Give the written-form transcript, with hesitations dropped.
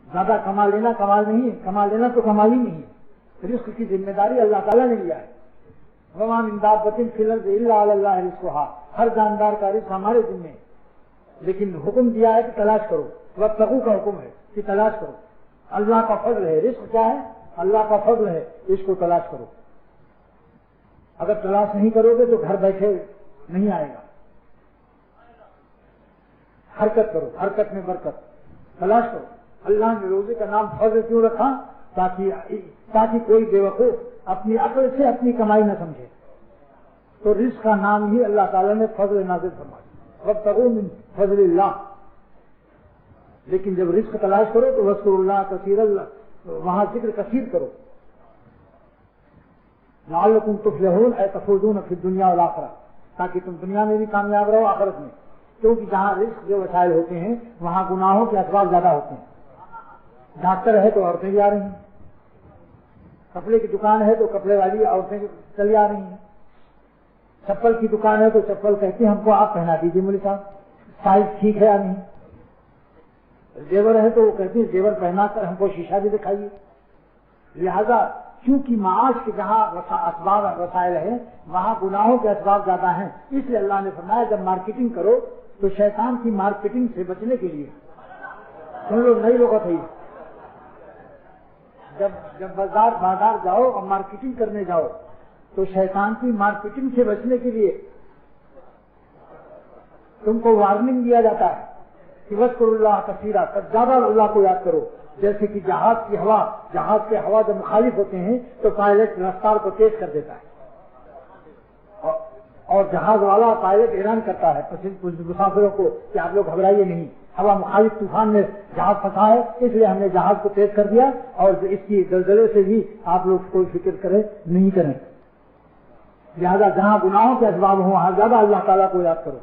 ज्यादा कमा लेना कमाल नहीं है, कमा लेना तो कमाल ही नहीं है। रिस्क की जिम्मेदारी अल्लाह ताला ने लिया है। वमा मिन दाब्बतिन फिल अर्ज़ि इल्ला अल्लाह रिज़्क़ुहा, हर जानदार का रिस्क हमारे जिम्मे है। लेकिन हुक्म दिया है कि तलाश करो, वब्तगू का हुक्म है कि तलाश करो। अल्लाह का फज़ल है, रिस्क क्या है? अल्लाह का फज़ल है, इसको तलाश करो। अगर तलाश नहीं करोगे तो घर बैठे नहीं आएगा। हरकत करो, हरकत में बरकत, तलाश करो। अल्लाह ने रोजे का नाम फज़ल क्यों रखा? ताकि कोई बेवकूफ अपनी अक्ल से अपनी कमाई न समझे। तो रिस्क का नाम ही अल्लाह ताला ने फज़ल नाज़िल फरमाया, वब्तगू मिन फज़लिल्लाह। लेकिन जब रिस्क तलाश करो तो वज़्कुरुल्लाह कसीरन, वहां जिक्र कसीर करो। लअल्लकुम तुफ़्लिहून ऐ तफ़ूज़ून फ़िद दुनिया वल आखिरह, ताकि तुम दुनिया में भी कामयाब रहो, आखिरत में। क्योंकि जहाँ रिस्क के वसाइल होते हैं वहाँ गुनाहों के असबाब ज्यादा होते हैं। डॉक्टर है तो औरतें भी आ रही हैं, कपड़े की दुकान है तो कपड़े वाली औरतें चली आ रही हैं, चप्पल की दुकान है तो चप्पल कहती है हमको आप पहना दीजिए मौलवी साहब, साइज ठीक है या नहीं। जेवर है तो वो कहती है जेवर पहना कर हमको शीशा भी दिखाइए। लिहाजा क्योंकि माश के जहाँ असबाब वसाइल है वहाँ गुनाहों के असबाब ज्यादा हैं, इसलिए अल्लाह ने फरमाया जब मार्केटिंग करो तो शैतान की मार्केटिंग से बचने के लिए सुन लो, नई लोग है। जब बाजार जाओ और मार्केटिंग करने जाओ तो शैतान की मार्केटिंग से बचने के लिए तुमको वार्निंग दिया जाता है कि वज़्कुरुल्लाह कसीरा, ज्यादा अल्लाह को याद करो। जैसे कि जहाज के हवा जब मुखालिफ होते हैं तो पायलट रफ्तार को तेज कर देता है और जहाज वाला पायलट ऐलान करता है मुसाफिरों को कि आप लोग घबराइए नहीं, हवा मुखालिफ तूफान में जहाज फंसा है इसलिए हमने जहाज को तेज कर दिया और इसकी दलदले से भी आप लोग कोई फिक्र करें नहीं करें। लिहाजा जहाँ गुनाहों के असबाब हो वहाँ ज्यादा अल्लाह ताला को याद करो।